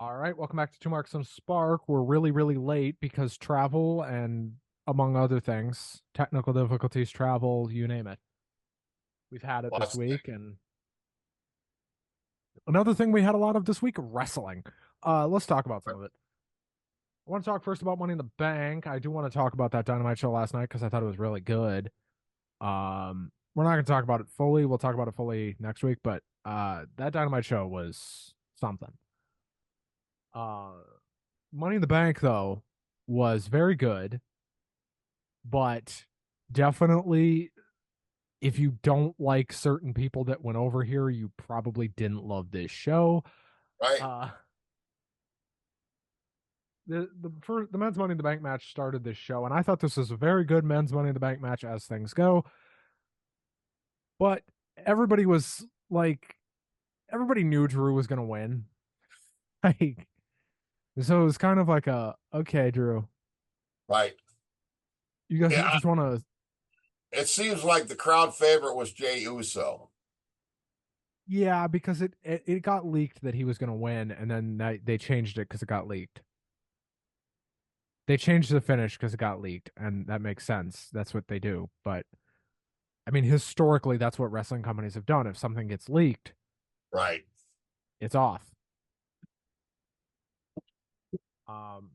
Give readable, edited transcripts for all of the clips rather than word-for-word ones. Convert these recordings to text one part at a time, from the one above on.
All right, welcome back to Two Marks and Spark. We're really late because travel and among other things, technical difficulties, travel, you name it. We've had it this Lots of week, and another thing we had a lot of this week, wrestling. Let's talk about some of it. I want to talk first about Money in the Bank. I do want to talk about that Dynamite show last night because I thought it was really good. We're not going to talk about it fully. We'll talk about it fully next week, but that Dynamite show was something. Uh, Money in the Bank though was very good, but definitely if you don't like certain people that went over here, you probably didn't love this show. right, Uh the men's Money in the Bank match started this show, and I thought this was a very good men's Money in the Bank match as things go. But everybody was like, everybody knew Drew was gonna win. Like, so it was kind of like a okay, Drew, right. you guys Yeah, just want to. it seems like the crowd favorite was Jay Uso. Yeah, because it got leaked that he was going to win, and then they changed it because it got leaked. They changed the finish because it got leaked, and that makes sense. That's what they do. But I mean, historically, that's what wrestling companies have done. If something gets leaked, Right. it's off. Um,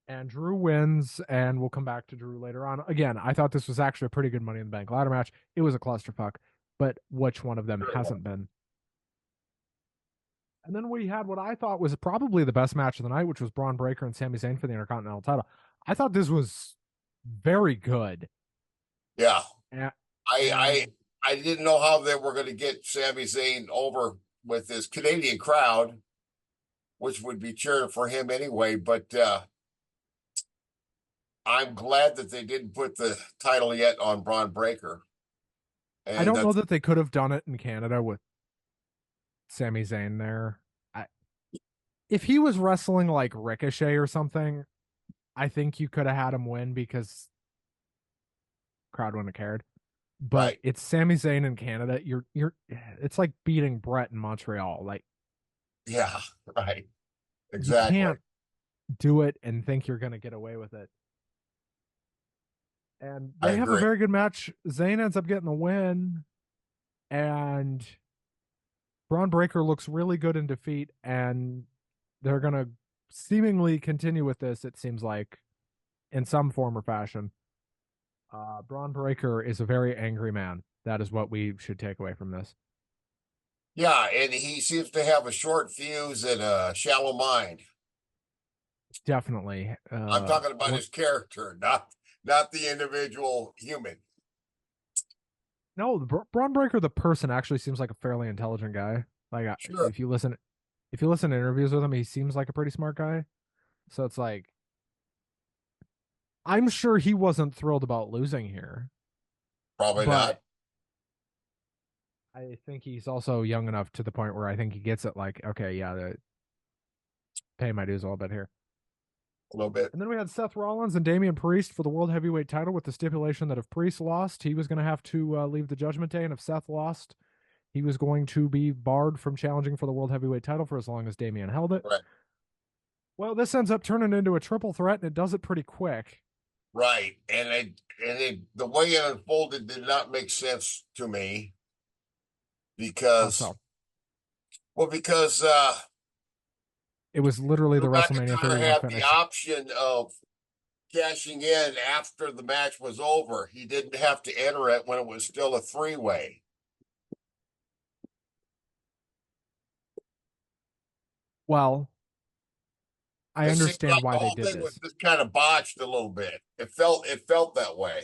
and Drew wins, and we'll come back to Drew later on. Again, I thought this was actually a pretty good Money in the Bank ladder match. It was a clusterfuck, but which one of them Sure it was. hasn't been? And then we had what I thought was probably the best match of the night, which was Braun Breaker and Sami Zayn for the Intercontinental title. I thought this was very good. Yeah. And, I I and I didn't know how they were going to get Sami Zayn over with this Canadian crowd, which would be cheering for him anyway, but I'm glad that they didn't put the title yet on Braun Breaker. I And don't know that's that they could have done it in Canada with Sami Zayn there. If he was wrestling like Ricochet or something, I think you could have had him win because crowd wouldn't have cared. But right. it's Sami Zayn in Canada. It's like beating Brett in Montreal. Like, Yeah, right. you Exactly. can't do it and think you're going to get away with it. And I they have a agree. very good match. Zayn ends up getting the win, and Braun Breaker looks really good in defeat, and they're gonna seemingly continue with this. It seems like in some form or fashion. Braun Breaker is a very angry man. That is what we should take away from this. Yeah, and he seems to have a short fuse and a shallow mind. Definitely. I'm talking about What? his character, not the individual human. No, Braun Breaker, the person, actually seems like a fairly intelligent guy. Like, Sure, if you listen to interviews with him, he seems like a pretty smart guy. So it's like, I'm sure he wasn't thrilled about losing here, probably but not. I think he's also young enough to the point where I think he gets it. Like, okay, yeah, pay my dues a little bit here. A little bit. And then we had Seth Rollins and Damian Priest for the World Heavyweight title with the stipulation that if Priest lost, he was going to have to leave the Judgment Day. And if Seth lost, he was going to be barred from challenging for the World Heavyweight title for as long as Damian held it. Right, Well, this ends up turning into a triple threat, and it does it pretty quick. right. The way it unfolded did not make sense to me How because, so? because It was literally the Drew WrestleMania McIntyre 31 had the finish. option of cashing in after the match was over. He didn't have to enter it when it was still a three-way. Well, I It seemed understand like why the they whole did thing was this. just kind of botched a little bit. It felt that way.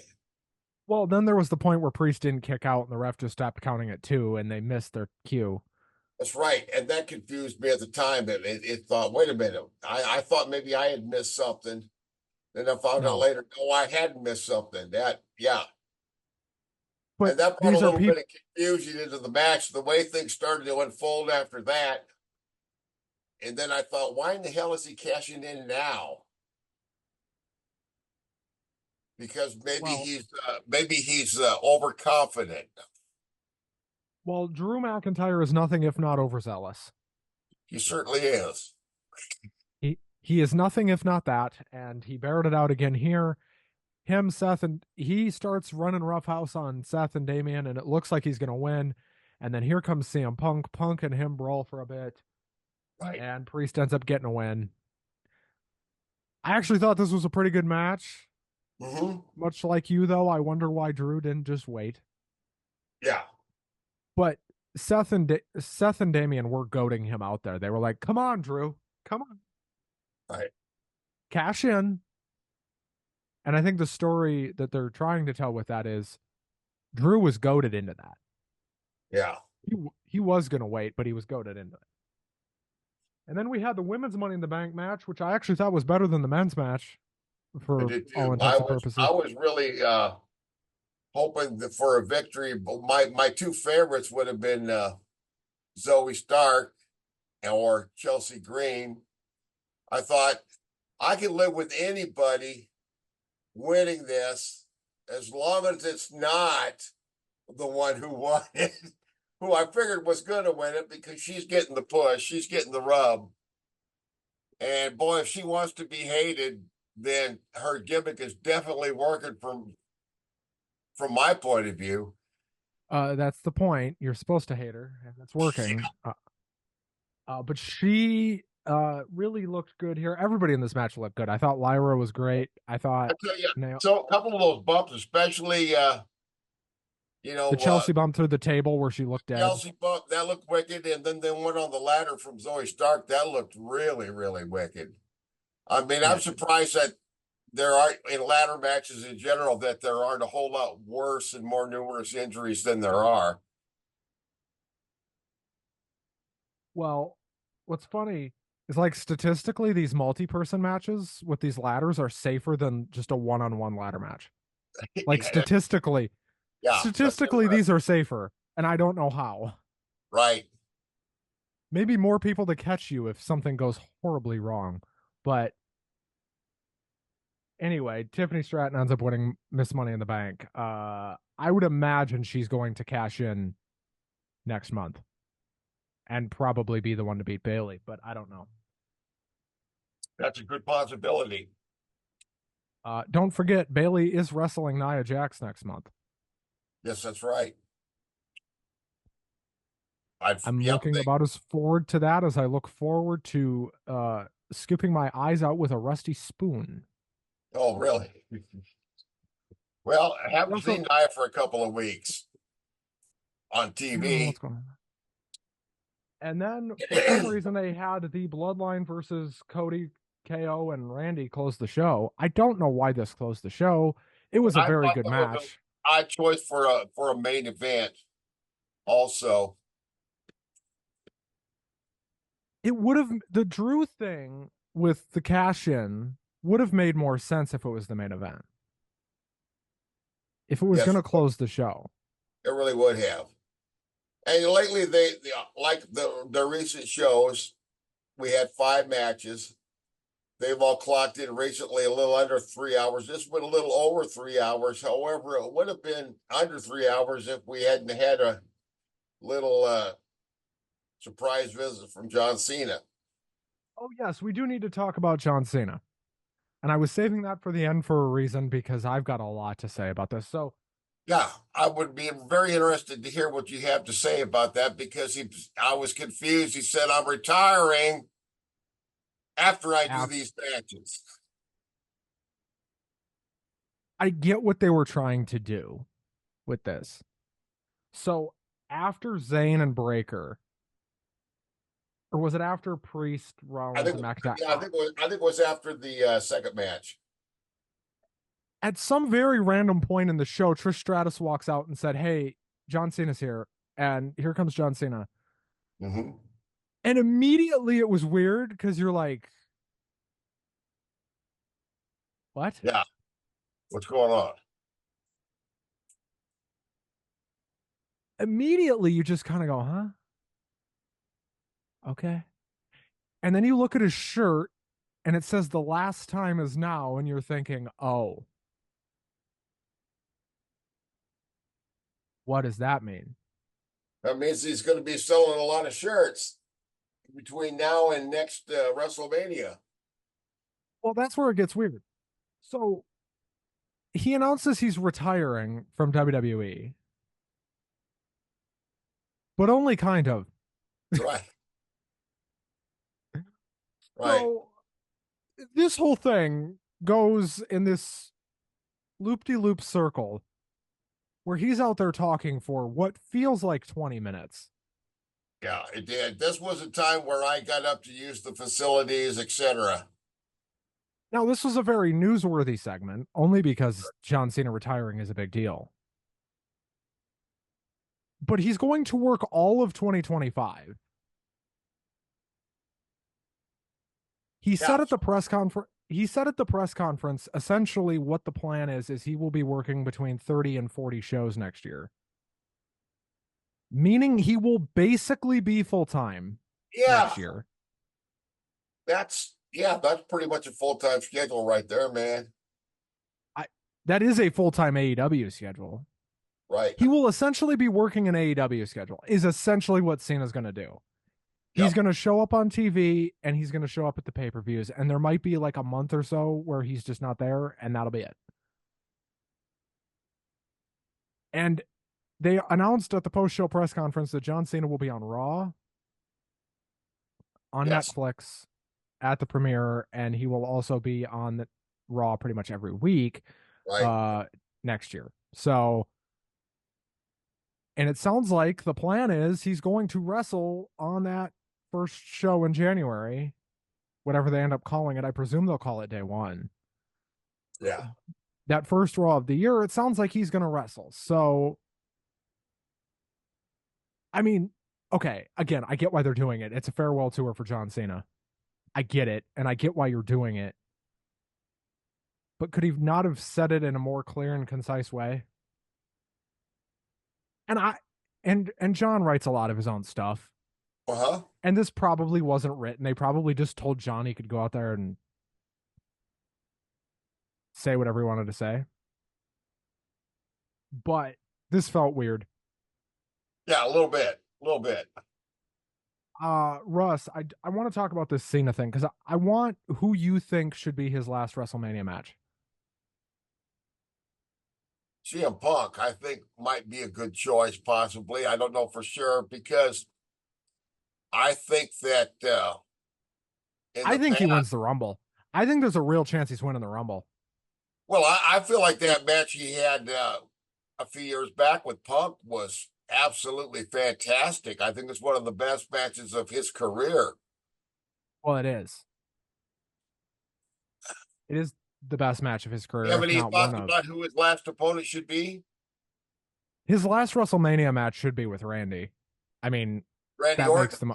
Well, then there was the point where Priest didn't kick out, and the ref just stopped counting at two, and they missed their cue. That's right. And that confused me at the time. It thought, wait a minute. I thought maybe I had missed something. Then I found out No, later, no, I hadn't missed something. Yeah. but And that brought a these are little bit people. of confusion into the match. The way things started to unfold after that. And then I thought, why in the hell is he cashing in now? Because Well, maybe he's overconfident. Drew McIntyre is nothing if not overzealous. He certainly is. He is nothing if not that, and he bared it out again here. Him, Seth, and he starts running roughhouse on Seth and Damian, and it looks like he's gonna win. And then here comes CM Punk. Punk and him brawl for a bit, Right. and Priest ends up getting a win. I actually thought this was a pretty good match. Hmm. Much like you, though, I wonder why Drew didn't just wait. Yeah. But Seth and Damian were goading him out there. They were like, "Come on, Drew, come on, Right. cash in." And I think the story that they're trying to tell with that is Drew was goaded into that. Yeah. He was going to wait, but he was goaded into it. And then we had the women's Money in the Bank match, which I actually thought was better than the men's match I for did all too. intents and I purposes. was really hoping for a victory. But my two favorites would have been Zoe Stark or Chelsea Green. I thought I can live with anybody winning this as long as it's not the one who won it, who I figured was going to win it because she's getting the push, she's getting the rub. And boy, if she wants to be hated, then her gimmick is definitely working from my point of view. That's the point. You're supposed to hate her, and it's working. But she really looked good here. Everybody in this match looked good. I thought Lyra was great. I I thought tell you, Nail so a couple of those bumps, especially you the know, Chelsea bump through the table where she looked dead. Chelsea bump that looked wicked, and then the one on the ladder from Zoe Stark that looked really, really wicked. I mean, I'm Yeah. surprised that there are in ladder matches in general that there aren't a whole lot worse and more numerous injuries than there are. Well, what's funny is like statistically, these multi-person matches with these ladders are safer than just a one-on-one ladder match. Like Yeah, that's statistically, these interesting. are safer, and I don't know how. Right. Maybe more people to catch you if something goes horribly wrong. But anyway, Tiffany Stratton ends up winning Miss Money in the Bank. I would imagine she's going to cash in next month and probably be the one to beat Bailey, but I don't know. That's a good possibility. Don't forget, Bailey is wrestling Nia Jax next month. Yes, that's right. I've I'm yep. looking about as forward to that as I look forward to scooping my eyes out with a rusty spoon. Oh, really? Well, I We We haven't also, seen Nia for a couple of weeks on I don't know TV. what's going on. And then for some reason they had the Bloodline versus Cody, KO, and Randy close the show. I don't know why this closed the show. It was a I very thought good that was an match. odd choice for a main event. Also, It would have the Drew thing with the cash in would have made more sense if it was the main event. If it was yes, going to close the show. it really would have. And lately, they like the recent shows. We had 5 matches. They've all clocked in recently a little under 3 hours. This went a little over 3 hours. However, it would have been under 3 hours if we hadn't had a little surprise visit from John Cena. Oh yes, we do need to talk about John Cena. And I was saving that for the end for a reason because I've got a lot to say about this. So Yeah, I would be very interested to hear what you have to say about that because I was confused. He said, I'm retiring after I do these matches. I get what they were trying to do with this. So after Zayn and Breaker, or was it after Priest, I Rollins, think, and McIntyre? yeah, I think it was after the second match. At some very random point in the show, Trish Stratus walks out and said, "Hey, John Cena's here," and here comes John Cena. Mm-hmm. And immediately it was weird because you're like, "What?" Yeah, what's going on? Immediately you just kind of go, "Huh? Okay." And then you look at his shirt and it says the last time is now, and you're thinking, "Oh, what does that mean?" That means he's going to be selling a lot of shirts. between now and next WrestleMania. Well, that's where it gets weird. So he announces he's retiring from WWE, but only kind of. Right, right. So this whole thing goes in this loop-de-loop circle where he's out there talking for what feels like 20 minutes. Yeah, it did. This was a time where I got up to use the facilities, etc. Now, this was a very newsworthy segment, only because John Cena retiring is a big deal. But he's going to work all of 2025. He Yeah, said at the press conference he said at the press conference essentially what the plan is he will be working between 30 and 40 shows next year. Meaning he will basically be full-time yeah. next year. That's pretty much a full-time schedule right there, man. I That is a full-time AEW schedule. Right. He will essentially be working an AEW schedule. Is essentially what Cena's going to do. He's Yep. going to show up on TV and he's going to show up at the pay-per-views, and there might be like a month or so where he's just not there, and that'll be it. And they announced at the post-show press conference that John Cena will be on Raw, on Yes. Netflix at the premiere, and he will also be on the Raw pretty much every week Right. uh next year. So, and it sounds like the plan is he's going to wrestle on that first show in January, whatever they end up calling it. I presume they'll call it day one. Yeah. That first Raw of the year, it sounds like he's going to wrestle. So, I mean, okay, again, I get why they're doing it. It's a farewell tour for John Cena. I get it, and I get why you're doing it. But could he not have said it in a more clear and concise way? And I and John writes a lot of his own stuff. Uh-huh. And this probably wasn't written. They probably just told John he could go out there and say whatever he wanted to say. But this felt weird. Yeah, a little bit. A little bit. Russ, I want to talk about this Cena thing because I want who you think should be his last WrestleMania match. CM Punk, I think, might be a good choice, possibly. I don't know for sure because I think that in I the think he past, wins the Rumble. I think there's a real chance he's winning the Rumble. well, I feel like that match he had a few years back with Punk was absolutely fantastic. I think it's one of the best matches of his career. Well, it is. It is the best match of his You career, have if any not one thoughts of. about who his last opponent should be? His last WrestleMania match should be with Randy. I mean, Randy that Orton? makes the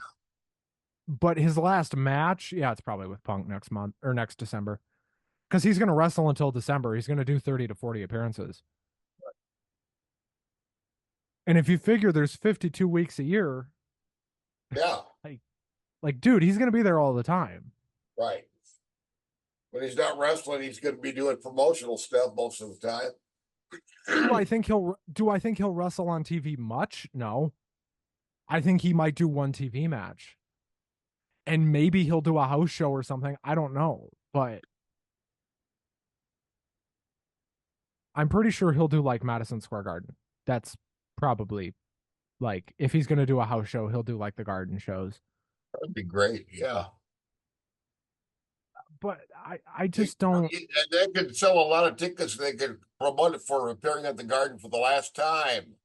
but his last match, yeah, it's probably with Punk next month or next December. Because he's going to wrestle until December. He's going to do 30 to 40 appearances. And if you figure there's 52 weeks a year, Yeah, like, dude, he's going to be there all the time. right. When he's not wrestling, he's going to be doing promotional stuff most of the time. Do I think he'll wrestle on TV much? No. I think he might do one TV match. And maybe he'll do a house show or something. I don't know. But I'm pretty sure he'll do like Madison Square Garden. That's probably like if he's going to do a house show, he'll do like the garden shows. That'd be great. Yeah. But I just don't. And they could sell a lot of tickets. They could promote it for appearing at the Garden for the last time.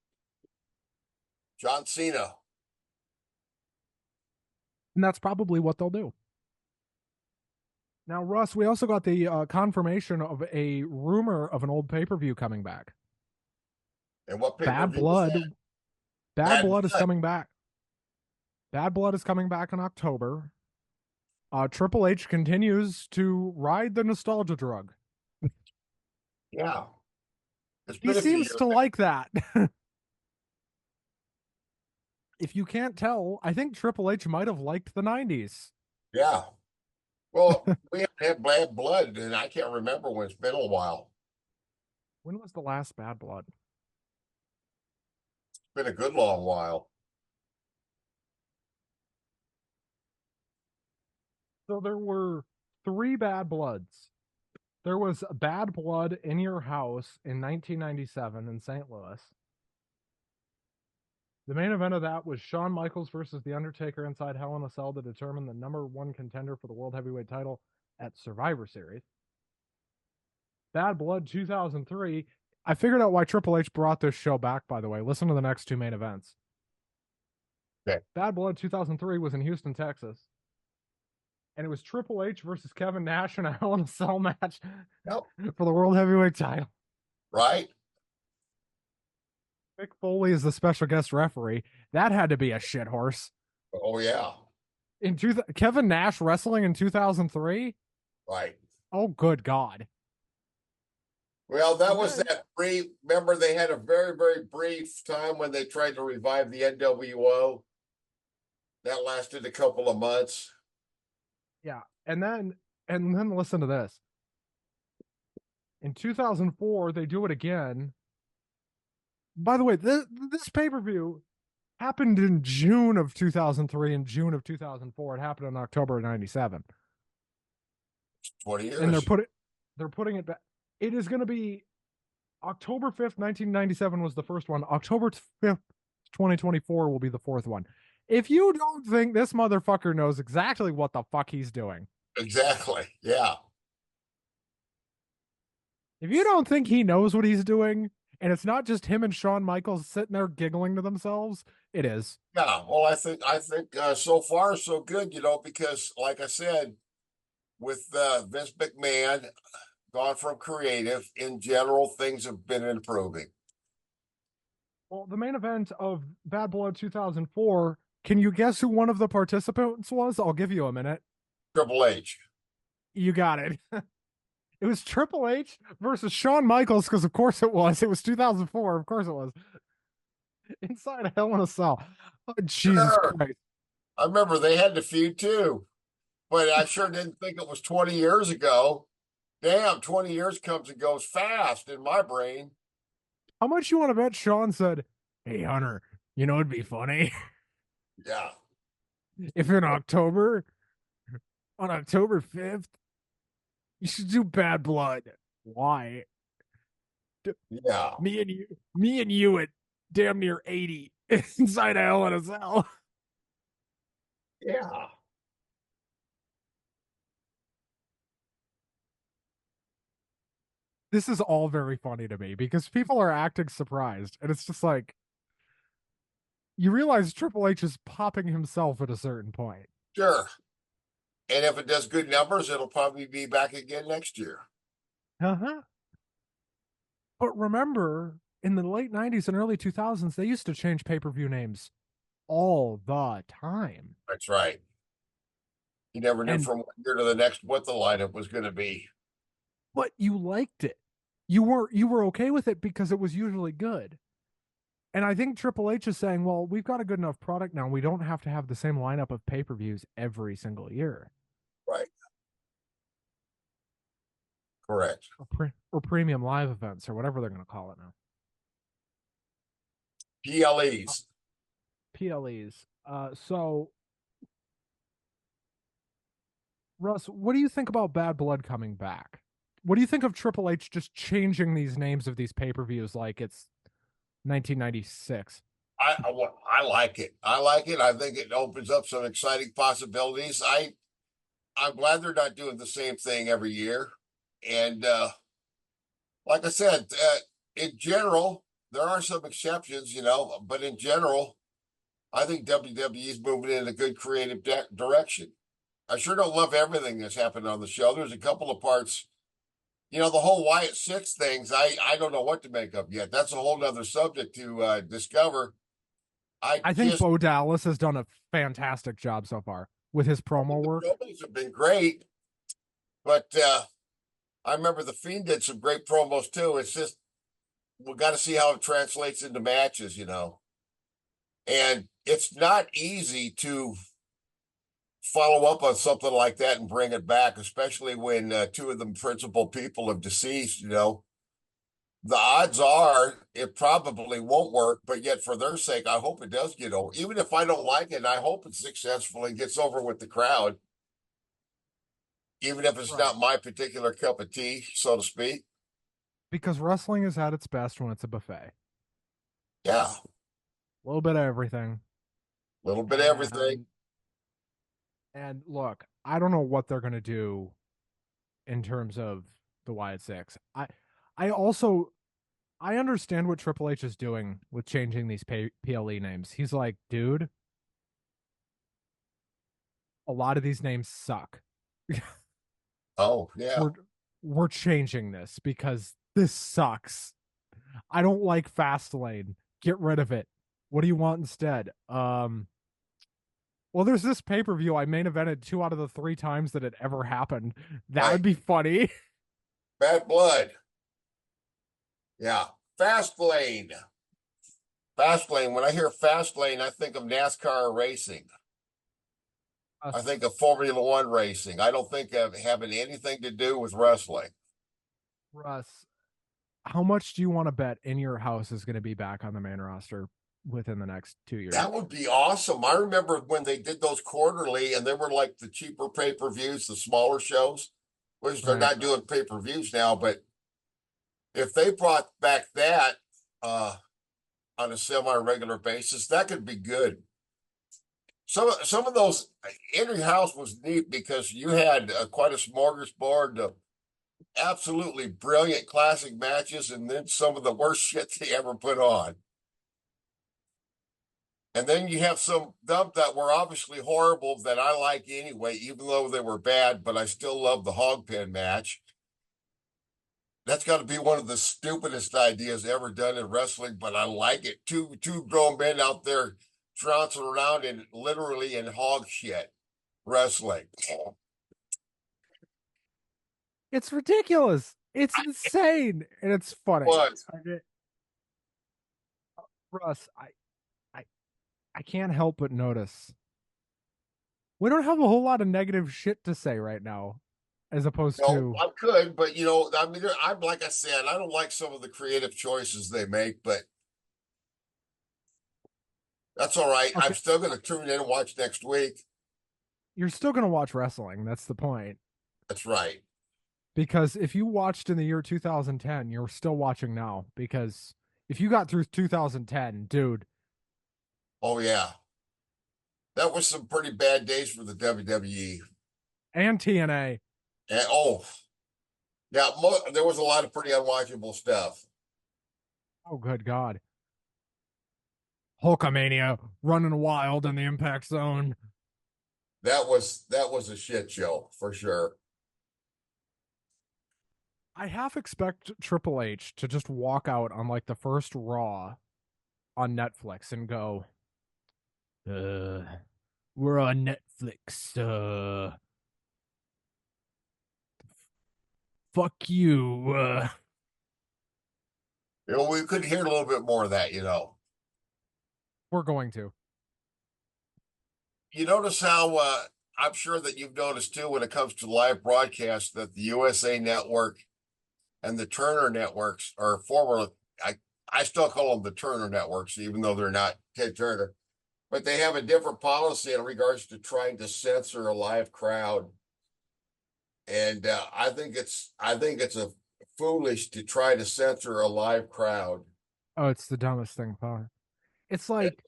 John Cena. And that's probably what they'll do. Now, Russ, we also got the confirmation of a rumor of an old pay-per-view coming back. And what Bad pay-per-view is Blood. that? Bad Bad Blood is Blood. coming back. Bad Blood is coming back in October. Triple H continues to ride the nostalgia drug. Yeah. It's He been a few seems years. to like that. If you can't tell, I think Triple H might have liked the 90s. Yeah. Well, we haven't had Bad Blood, and I can't remember when. It's been a while. When was the last Bad Blood? It's been a good long while. So there were three Bad Bloods. There was Bad Blood in Your House in 1997 in St. Louis. The main event of that was Shawn Michaels versus The Undertaker inside Hell in a Cell to determine the number one contender for the World Heavyweight title at Survivor Series. Bad Blood 2003. I figured out why Triple H brought this show back, by the way. Listen to the next two main events. Okay. Bad Blood 2003 was in Houston, Texas. And it was Triple H versus Kevin Nash in a Hell in a Cell match Yep. for the World Heavyweight title. Right? Mick Foley is the special guest referee. That had to be a shit horse. Oh, yeah. Kevin Nash wrestling in 2003? Right. Oh, good God. Well, that was that brief. Remember, they had a very, very brief time when they tried to revive the NWO. That lasted a couple of months. Yeah. And then listen to this. In 2004, they do it again. By the way, this pay-per-view happened in June of 2003 and June of 2004. It happened in October of 97. 20 years. And they're putting it back. It is going to be October 5th, 1997 was the first one. October 5th, 2024 will be the fourth one. If you don't think this motherfucker knows exactly what the fuck he's doing. Exactly. Yeah. If you don't think he knows what he's doing, and it's not just him and Shawn Michaels sitting there giggling to themselves, it is. Yeah. Well, I think so far so good, because like I said, with Vince McMahon gone from creative, in general, things have been improving. Well, the main event of Bad Blood 2004, can you guess who one of the participants was? I'll give you a minute. Triple H. You got it. It was Triple H versus Shawn Michaels, because of course it was. It was 2004. Of course it was. Inside a Hell in a Cell. Oh, Jesus Sure. Christ. I remember they had the feud too, but I sure didn't think it was 20 years ago. Damn, 20 years comes and goes fast in my brain. How much you want to bet Shawn said, "Hey, Hunter, it'd be funny Yeah. if on October 5th, you should do Bad Blood." Why? Yeah. Me and you at damn near 80 inside a Hell in a Cell. Yeah. This is all very funny to me because people are acting surprised, and it's just like you realize Triple H is popping himself at a certain point. Sure. And if it does good numbers, it'll probably be back again next year. Uh-huh. But remember, in the late 90s and early 2000s, they used to change pay-per-view names all the time. That's right. You never knew from one year to the next what the lineup was going to be. But you liked it. You were okay with it because it was usually good. And I think Triple H is saying, well, we've got a good enough product now. We don't have to have the same lineup of pay-per-views every single year. Right. Correct. Or premium live events or whatever they're going to call it now. PLEs. PLEs. So, Russ, what do you think about Bad Blood coming back? What do you think of Triple H just changing these names of these pay-per-views like it's 1996? I like it. I like it. I think it opens up some exciting possibilities. I'm glad they're not doing the same thing every year. And like I said, in general, there are some exceptions, but in general, I think WWE is moving in a good creative direction. I sure don't love everything that's happened on the show. There's a couple of parts, the whole Wyatt Six things. I don't know what to make of yet. That's a whole nother subject to discover. I think Bo Dallas has done a fantastic job so far with his promo work. The promos have been great, but I remember the Fiend did some great promos too. It's just we got to see how it translates into matches, and it's not easy to follow up on something like that and bring it back, especially when two of the principal people have deceased. The odds are it probably won't work, but yet for their sake, I hope it does get over. Even if I don't like it, I hope it's successful and gets over with the crowd. even if it's Right. not my particular cup of tea, so to speak. Because wrestling is at its best when it's a buffet. Yeah, A little bit of everything. a little bit of everything. And look, I don't know what they're gonna do in terms of the Wyatt Six. I also I understand what Triple H is doing with changing these PLE names. He's like, dude, a lot of these names suck. Oh, yeah. we're we're changing this because this sucks. I don't like Fastlane. Get rid of it. What do you want instead? Well, there's this pay-per-view I main evented 2 out of the 3 times that it ever happened. That would Right. be funny. Bad blood. Yeah. Fast lane. Fast lane. When I hear fast lane, I think of NASCAR racing. I Russ, think of Formula One racing. I don't think of having anything to do with wrestling. Russ, how much do you want to bet in your house is going to be back on the main roster within the next 2 years? That would be awesome. I remember when they did those quarterly and they were like the cheaper pay-per-views, the smaller shows, which they're Right. not doing pay-per-views now, but if they brought back that on a semi-regular basis, that could be good. Some of those in your house was neat because you had quite a smorgasbord of absolutely brilliant classic matches, and then some of the worst shit they ever put on. And then you have some dump that were obviously horrible that I like anyway, even though they were bad, but I still love the hog pen match. That's got to be one of the stupidest ideas ever done in wrestling, but I like it. Two grown men out there trouncing around in literally in hog shit wrestling. It's ridiculous. It's insane and it's funny. But Okay. Russ, I I can't help but notice we don't have a whole lot of negative shit to say right now, as opposed no, to I could, but I mean, I'm like I said, I don't like some of the creative choices they make, but that's all right. I'm okay. still going to tune in and watch next week. You're still gonna watch wrestling. That's the point. That's right. Because if you watched in the year 2010, you're still watching now. Because if you got through 2010, dude, Oh yeah, that was some pretty bad days for the WWE. and TNA, And yeah, there was a lot of pretty unwatchable stuff. oh good God, Hulkamania running wild in the Impact Zone. That was a shit show for sure. I half expect Triple H to just walk out on like the first Raw on Netflix and go, uh, we're on Netflix. Fuck you. We could hear a little bit more of that. We're going to. You notice how I'm sure that you've noticed too when it comes to live broadcasts that the USA Network and the Turner networks are former. I I still call them the Turner networks, even though they're not Ted Turner, but they have a different policy in regards to trying to censor a live crowd. And I think it's a foolish to try to censor a live crowd. Oh, it's the dumbest thing ever. It's And, like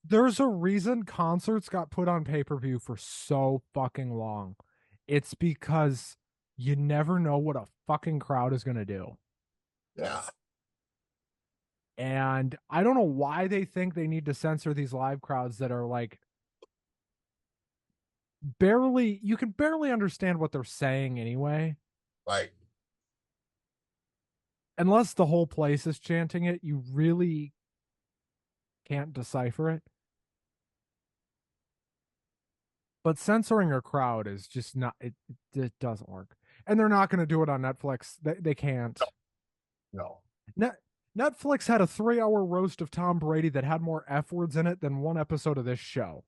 there's a reason concerts got put on pay-per-view for so fucking long. It's because you never know what a fucking crowd is going to do. yeah, And I don't know why they think they need to censor these live crowds that are like barely, you can barely understand what they're saying anyway. like Unless the whole place is chanting it, you really can't decipher it. But censoring a crowd is just not, it doesn't work. And they're not going to do it on Netflix. They can't. no. Net, Netflix had a 3 hour roast of Tom Brady that had more F words in it than one episode of this show.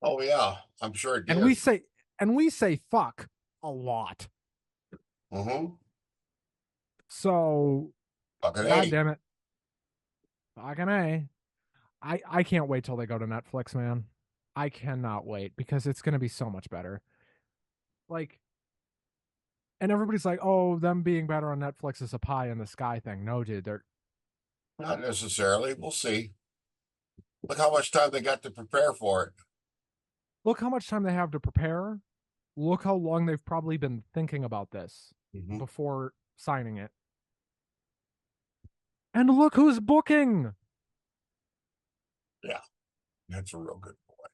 Oh yeah, I'm sure it And did. we say fuck a lot. Mm-hmm. So Fucking god A. damn it. Fucking A. I can't wait till they go to Netflix, man. I cannot wait because it's gonna be so much better. Like, and everybody's like, "Oh, them being better on Netflix is a pie in the sky thing." No, dude, they're Not necessarily. We'll see. Look how much time they got to prepare for it. look how much time they have to prepare. Look how long they've probably been thinking about this Mm-hmm. before signing it. And look who's booking. Yeah, that's a real good point.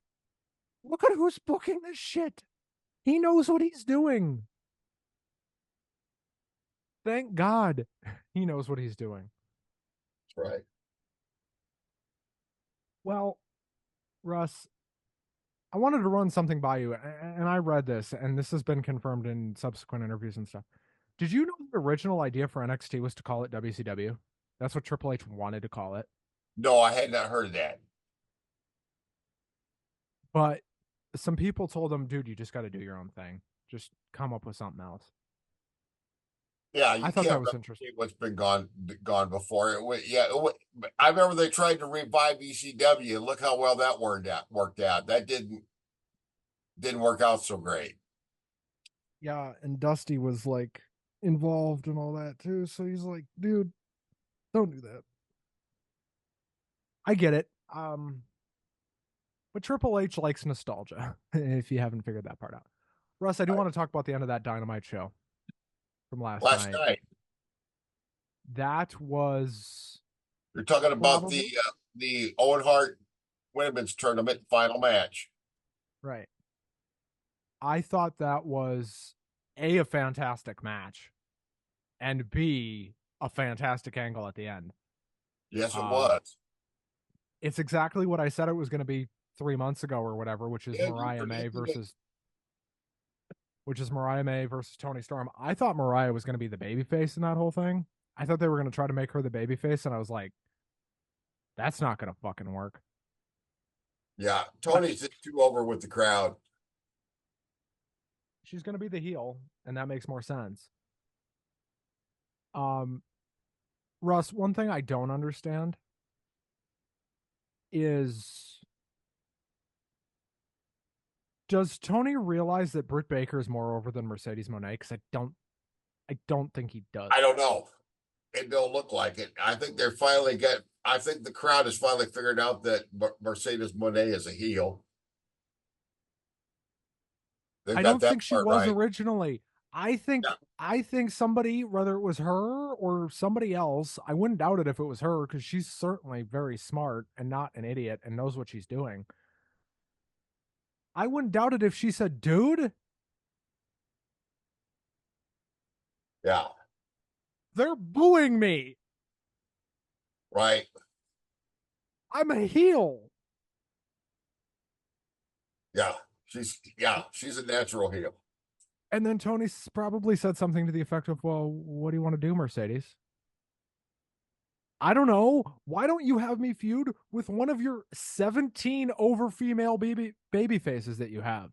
Look at who's booking this shit. He knows what he's doing. Thank God he knows what he's doing. That's right. Well, Russ, I wanted to run something by you, and I read this, and this has been confirmed in subsequent interviews and stuff. Did you know the original idea for NXT was to call it WCW? That's what Triple H wanted to call it. No, I had not heard of that. But some people told him, dude, you just got to do your own thing. Just come up with something else. Yeah, I you thought can't that was interesting. replicate what's been gone before. I remember they tried to revive ECW, and look how well that worked out. That didn't work out so great. Yeah, and Dusty was like involved and all that too. So he's like, dude, don't do that. I get it. But Triple H likes nostalgia, if you haven't figured that part out. Russ, I do Right. want to talk about the end of that Dynamite show from last Last night. night, That was you're talking about probably the Owen Hart Women's Tournament final match. right. I thought that was a fantastic match, and B, a fantastic angle at the end. Yes, it Um, was. it's exactly what I said it was going to be 3 months ago or whatever, Yeah, you predicted it. Which is Mariah May versus Tony Storm. I thought Mariah was going to be the babyface in that whole thing. I thought they were going to try to make her the babyface, and I was like, that's not going to fucking work. Yeah, But Tony's just too over with the crowd. she's going to be the heel, and that makes more sense. Um, Russ, one thing I don't understand is, does Tony realize that Britt Baker is more over than Mercedes Moné? Because I don't think he does. I don't know. It don't look like it. I think they're finally get. I think the crowd has finally figured out that Mercedes Monet is a heel. They've I got don't that think she part was right. originally. I think Yeah, I think somebody, whether it was her or somebody else, I wouldn't doubt it if it was her because she's certainly very smart and not an idiot and knows what she's doing. I wouldn't doubt it if she said, "Dude, yeah, they're booing me. right. I'm a heel." She's a natural heel. And then Tony probably said something to the effect of, "Well, what do you want to do, Mercedes?" I don't know. Why don't you have me feud with one of your 17 over female baby faces that you have?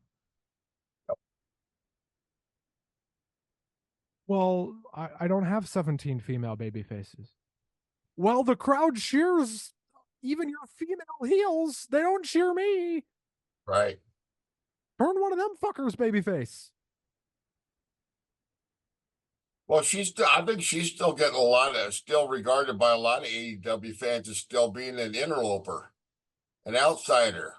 Well, I don't have 17 female baby faces. Well, the crowd cheers even your female heels. They don't cheer me. Right. Turn one of them fuckers babyface. Well, I think she's still getting still regarded by a lot of AEW fans as still being an interloper, an outsider.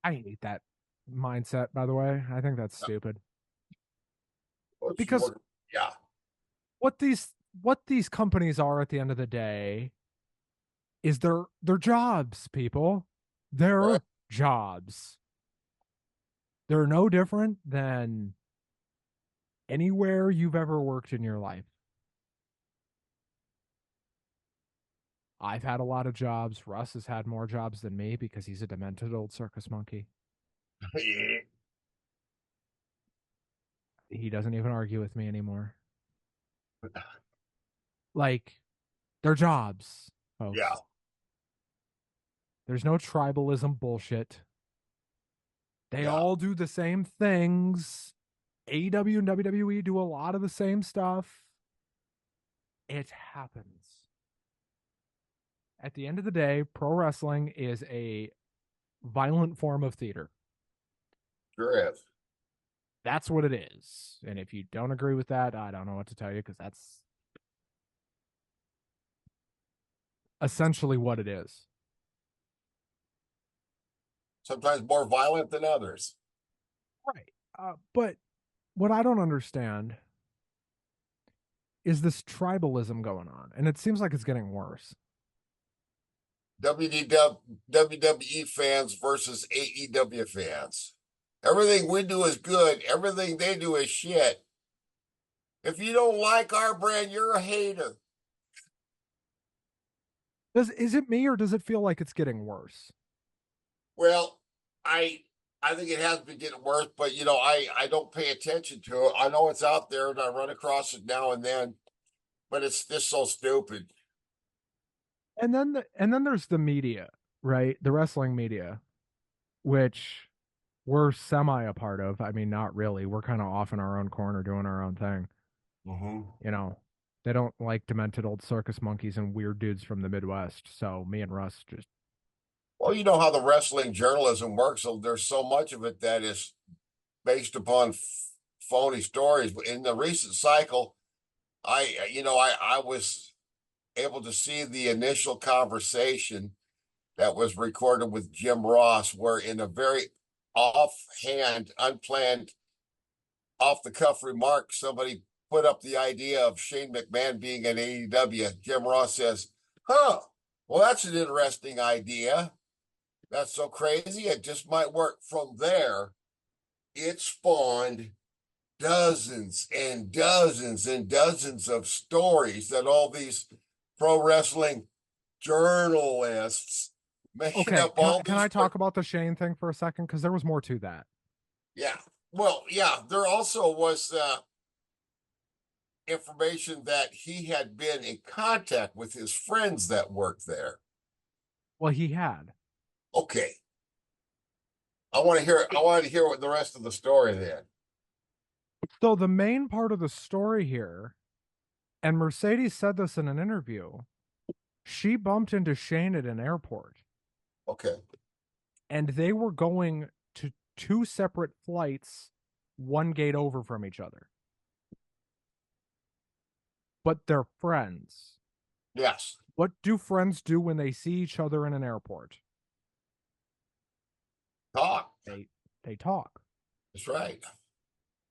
I hate that mindset, by the way. I think that's stupid. Well, she Because worked, yeah, what these companies are at the end of the day is their jobs, people. right. Their jobs. They're no different than anywhere you've ever worked in your life. I've had a lot of jobs. Russ has had more jobs than me because he's a demented old circus monkey. He doesn't even argue with me anymore. Like, they're jobs, Yeah, folks. There's no tribalism bullshit. They yeah. all do the same things. AEW and WWE do a lot of the same stuff. It happens. At the end of the day, pro wrestling is a violent form of theater. Sure is. That's what it is. And if you don't agree with that, I don't know what to tell you because that's essentially what it is. Sometimes more violent than others. Right. But what I don't understand is this tribalism going on, and it seems like it's getting worse. WWE fans versus AEW fans. Everything we do is good. Everything they do is shit. If you don't like our brand, you're a hater. Is it me or does it feel like it's getting worse? Well, I think it has been getting worse, but I don't pay attention to it. I know it's out there and I run across it now and then, but it's just so stupid. And then there's the media, right? The wrestling media, which we're semi a part of. I mean, not really. We're kind of off in our own corner doing our own thing. Mm-hmm. You know, they don't like demented old circus monkeys and weird dudes from the Midwest. So me and Russ just Well, you know how the wrestling journalism works. So there's so much of it that is based upon phony stories. But in the recent cycle, I was able to see the initial conversation that was recorded with Jim Ross, where in a very offhand, unplanned, off the cuff remark, somebody put up the idea of Shane McMahon being an AEW. Jim Ross says, huh, well, that's an interesting idea. That's so crazy. It just might work. From there, it spawned dozens and dozens and dozens of stories that all these pro wrestling journalists making okay. up all Can these. I talk about the Shane thing for a second? Because there was more to that. Yeah. Well, yeah, there also was information that he had been in contact with his friends that worked there. Well, he had. Okay. I want to hear what the rest of the story then. So the main part of the story here, and Mercedes said this in an interview, she bumped into Shane at an airport Okay. and they were going to two separate flights, one gate over from each other. But they're friends. Yes. What do friends do when they see each other in an airport? Talk. They talk. That's right.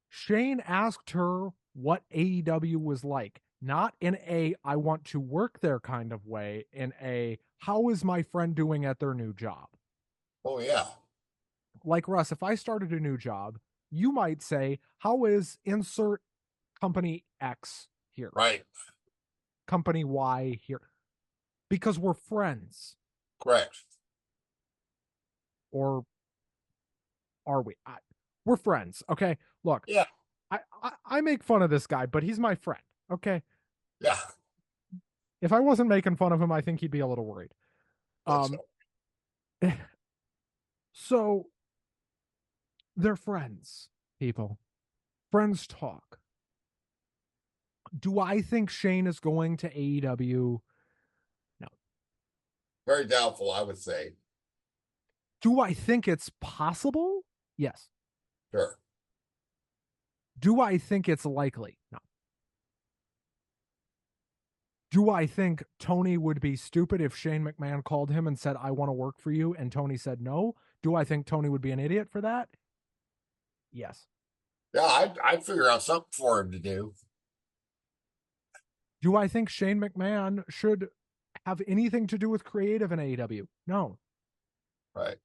Shane asked her what AEW was like, not in a I want to work there kind of way, in a how is my friend doing at their new job? Oh yeah. Like Russ, if I started a new job, you might say, how is insert company X here? Right. Company Y here. Because we're friends. Correct. Or are we? We're friends. Okay. Look, Yeah. I make fun of this guy, but he's my friend. Okay. Yeah. If I wasn't making fun of him, I think he'd be a little worried. Think Um, so. so they're friends, people. Friends talk. Do I think Shane is going to AEW? No. Very doubtful, I would say. Do I think it's possible? Yes. Sure. Do I think it's likely? No. Do I think Tony would be stupid if Shane McMahon called him and said, I want to work for you, and Tony said no? Do I think Tony would be an idiot for that? Yes. Yeah, I'd figure out something for him to do. Do I think Shane McMahon should have anything to do with creative in AEW? No. Right.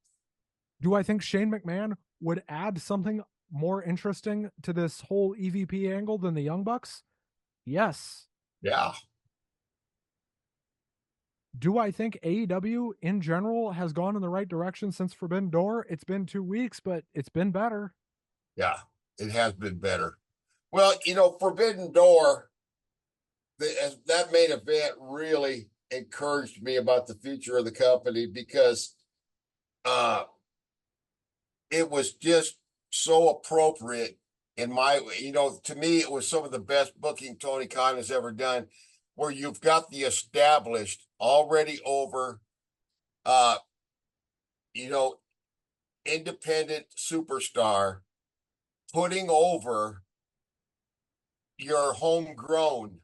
Do I think Shane McMahon would add something more interesting to this whole EVP angle than the Young Bucks? Yes. Yeah. Do I think AEW in general has gone in the right direction since Forbidden Door? It's been 2 weeks, but it's been better. Yeah. It has been better. Well, Forbidden Door, that main event really encouraged me about the future of the company because uh it was just so appropriate to me, it was some of the best booking Tony Khan has ever done, where you've got the established already over, uh, you know, independent superstar putting over your homegrown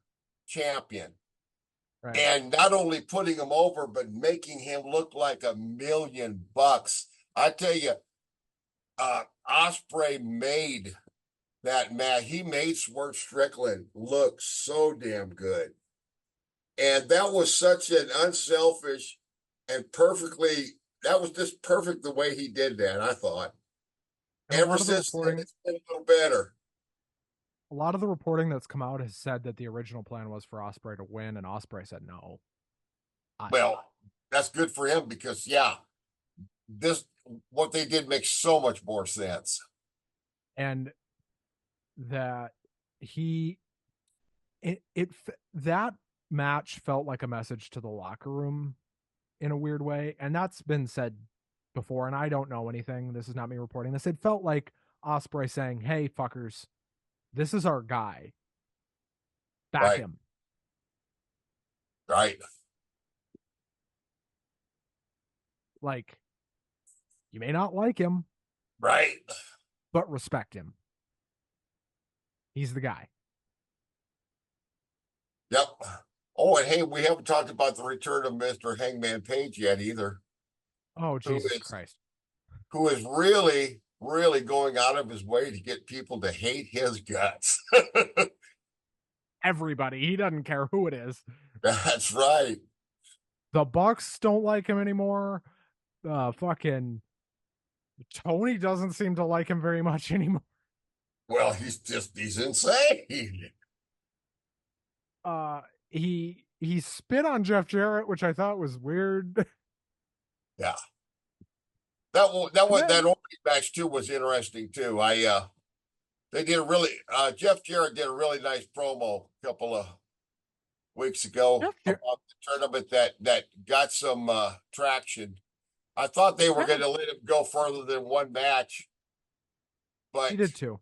champion. Right. And not only putting him over, but making him look like $1,000,000. I tell you, Osprey made that match. He made Swerve Strickland look so damn good. And that was such an unselfish and that was just perfect the way he did that, I thought. And Ever since then, it's been a little better. a lot of the reporting that's come out has said that the original plan was for Osprey to win, and Osprey said no. Well, that's good for him because, yeah, this what they did makes so much more sense. And that he it that match felt like a message to the locker room in a weird way, and that's been said before, and I don't know anything. This is not me reporting this. It felt like Osprey saying, "Hey, fuckers, this is our guy. Back Right, him." right, Like, you may not like him, right. but respect him. He's the guy. Yep. Oh, and hey, we haven't talked about the return of Mr. Hangman Page yet either, Oh, who Jesus is Christ. who is really, really going out of his way to get people to hate his guts. Everybody. He doesn't care who it is. That's right. The Bucks don't like him anymore. Fucking Tony doesn't seem to like him very much anymore. Well, he's insane. Uh he spit on Jeff Jarrett, which I thought was weird. Yeah. That Then opening match too was interesting too. They did a really Jeff Jarrett did a really nice promo a couple of weeks ago Jeff Jarrett, about the tournament that got some traction. I thought they were yeah, going to let him go further than one match, he but did too.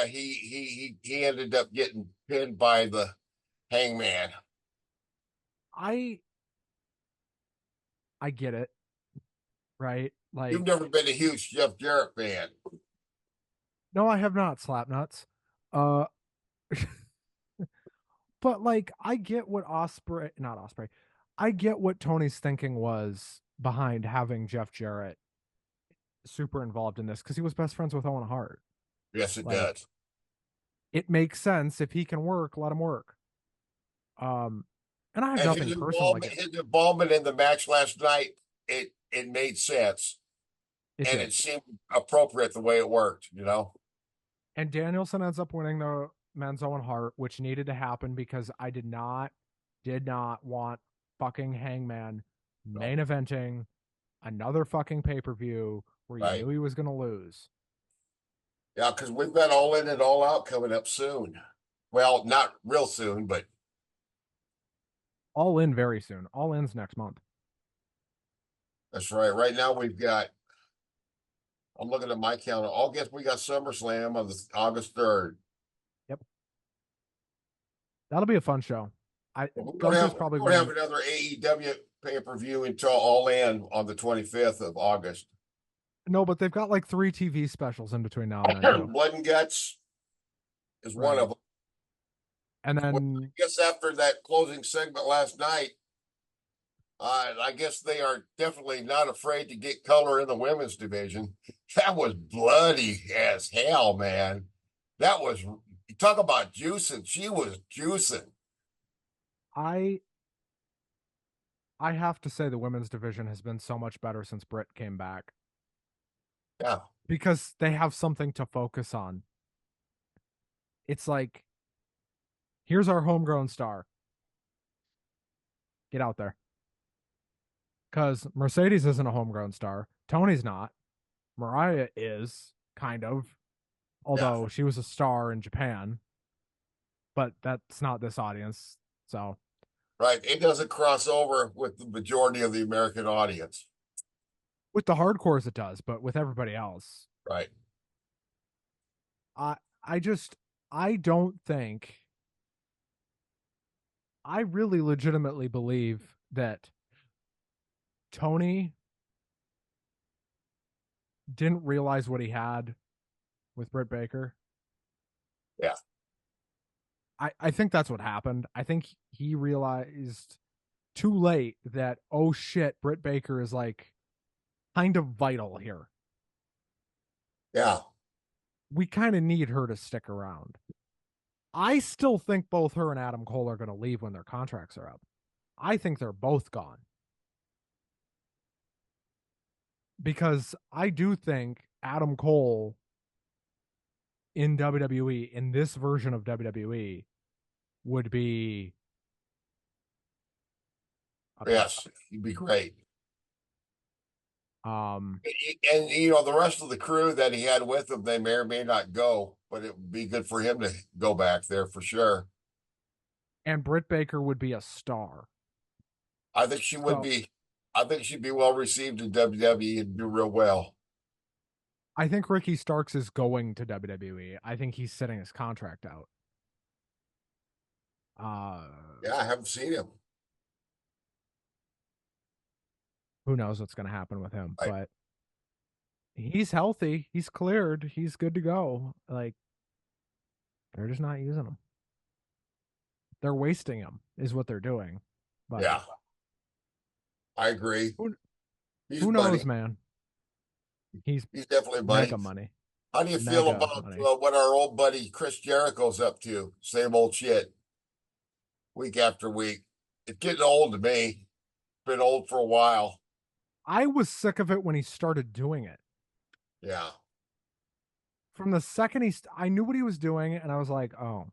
he ended up getting pinned by the Hangman. I I get it, right? You've Like, never been a huge Jeff Jarrett fan. no, I have not, slap nuts. Uh but like I get what Osprey, not Osprey. I get what Tony's thinking was behind having Jeff Jarrett super involved in this because he was best friends with Owen Hart. Yes, it Like, does. it makes sense if he can work, let him work. Um, and I have And nothing personal against his involvement in the match last night, it made sense it. and Did, it seemed appropriate the way it worked, you know? and Danielson ends up winning the men's Owen Hart, which needed to happen because I did not want fucking Hangman No. main eventing another fucking pay per view where you Right. knew he was going to lose. Yeah, because we've got All In and All Out coming up soon. Well, not real soon, but All in very soon. All in's next month. that's right. Right now I'm looking at my calendar. August, we got SummerSlam on the August 3rd. Yep, that'll be a fun show. I But we don't Gunther's have probably we don't have winning. another AEW pay-per-view until All In on the 25th of August. No, but they've got like 3 TV specials in between now and then too. Blood and Guts is one of Right. them. And Well, I then guess after that closing segment last night, I guess they are definitely not afraid to get color in the women's division. That was bloody as hell, man. That was, you talk about juicing. She was juicing. I I have to say the women's division has been so much better since Britt came back Yeah, because they have something to focus on. It's like, here's our homegrown star. Get out there. Because Mercedes isn't a homegrown star. Tony's not. Mariah is, kind of, yeah, although she was a star in Japan, but that's not this audience. So, right. It doesn't cross over with the majority of the American audience. with the hardcores, it does, but with everybody else, Right. I, I just, I don't think, I really legitimately believe that Tony didn't realize what he had with Britt Baker. Yeah. I think that's what happened. I think he realized too late that, oh shit, Britt Baker is like kind of vital here. Yeah. We kind of need her to stick around. I still think both her and Adam Cole are going to leave when their contracts are up. I think they're both gone. Because I do think Adam Cole in WWE, in this version of WWE, would be a Yes. top. He'd be great. Um, And you know, the rest of the crew that he had with him, they may or may not go, but it would be good for him to go back there for sure. and Britt Baker would be a star. I think she would So be. I think she'd be well received in WWE and do real well. I think Ricky Starks is going to WWE. I think he's sitting his contract out. Uh, Yeah, I haven't seen him. who knows what's going to happen with him? I, But he's healthy. He's cleared. He's good to go. Like they're just not using him. They're wasting him, is what they're doing. But yeah, I agree. who, He's who knows, money. man? He's He's definitely mega money. money. How do you feel Mega about money. what our old buddy Chris Jericho's up to? Same old shit, week after week. It's getting old to me. Been old for a while. I was sick of it when he started doing it. Yeah, From the second I knew what he was doing, and I was like, oh,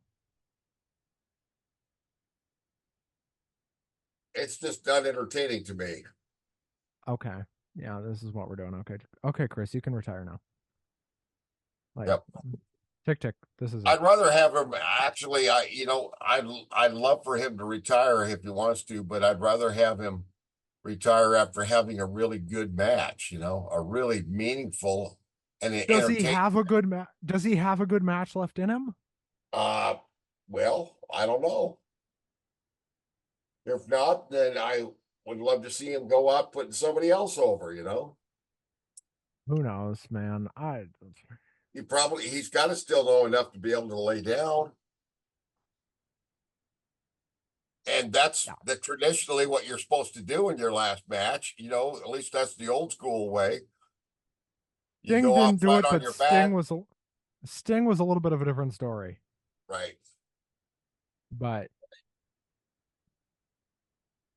it's just not entertaining to me. okay. Yeah, this is what we're doing. Okay. Okay, Chris, you can retire now. Like, Yep. tick tick. This is it. I'd rather have him actually. I'd love for him to retire if he wants to, but I'd rather have him retire after having a really good match. You know, a really meaningful and an Does he entertaining. have a good match? Does he have a good match left in him? Uh, well, I don't know. If not, then I would love to see him go out putting somebody else over. You know, Who knows, man? he's got to still know enough to be able to lay down. And that's Yeah. the traditionally what you're supposed to do in your last match. You know, at least that's the old school way. You Sting go out didn't do flat it, on but your back, Sting was a little bit of a different story. right? But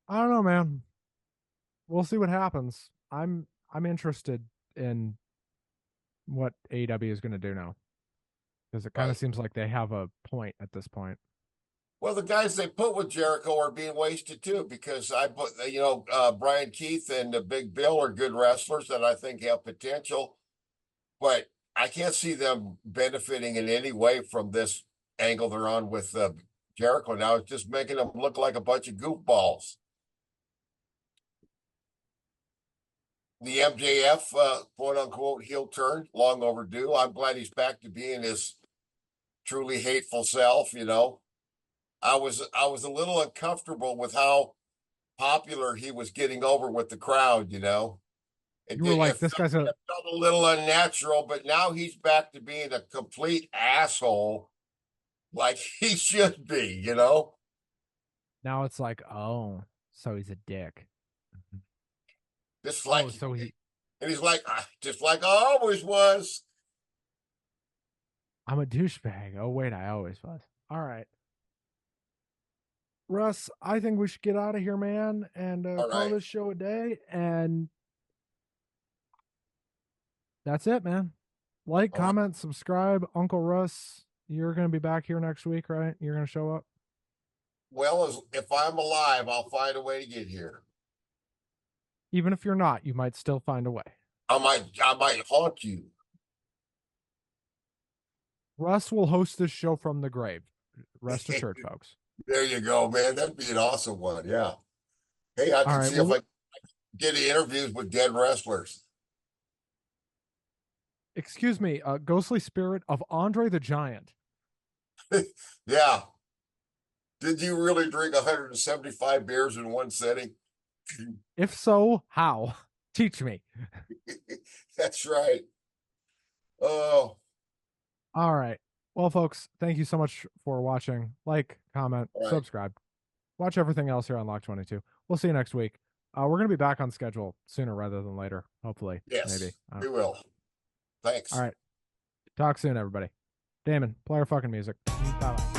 I don't know, man. We'll see what happens. I'm interested in what AEW is going to do now because it kind of Right. seems like they have a point at this point. Well, the guys they put with Jericho are being wasted too because I put, Brian Keith and Big Bill are good wrestlers that I think have potential, but I can't see them benefiting in any way from this angle they're on with Jericho now. It's just making them look like a bunch of goofballs. The MJF quote unquote heel turn, long overdue. I'm glad he's back to being his truly hateful self. You know, I was a little uncomfortable with how popular he was getting over with the crowd. You know, You were it like, this guy's a it felt a little unnatural, but now he's back to being a complete asshole, like he should be. You know, now it's like, oh, so he's a dick. just Oh, like, so he and he's like, just like I always was. I'm a douchebag. Oh wait, I always was. All right. Russ, I think we should get out of here, man, and All call right, this show a day. And that's it, man. Like, all right. comment, subscribe. Uncle Russ, you're going to be back here next week, right? You're going to show up? Well, if I'm alive, I'll find a way to get here. Even if you're not, you might still find a way. I might haunt you. Russ will host this show from the grave. Rest assured, folks. There you go, man. That'd be an awesome one. Yeah. Hey, I All can right. see if Well, I get interviews with dead wrestlers. excuse me, ghostly spirit of Andre the Giant. Yeah. Did you really drink 175 beers in one setting? If so, how? Teach me. That's right. Oh, All right. Well, folks, thank you so much for watching. Like, comment, all right. subscribe. Watch everything else here on Lock 22. We'll see you next week. We're going to be back on schedule sooner rather than later. Hopefully. Maybe. Yes, we will. All Thanks. right. Talk soon, everybody. Damon, play our fucking music. Bye-bye.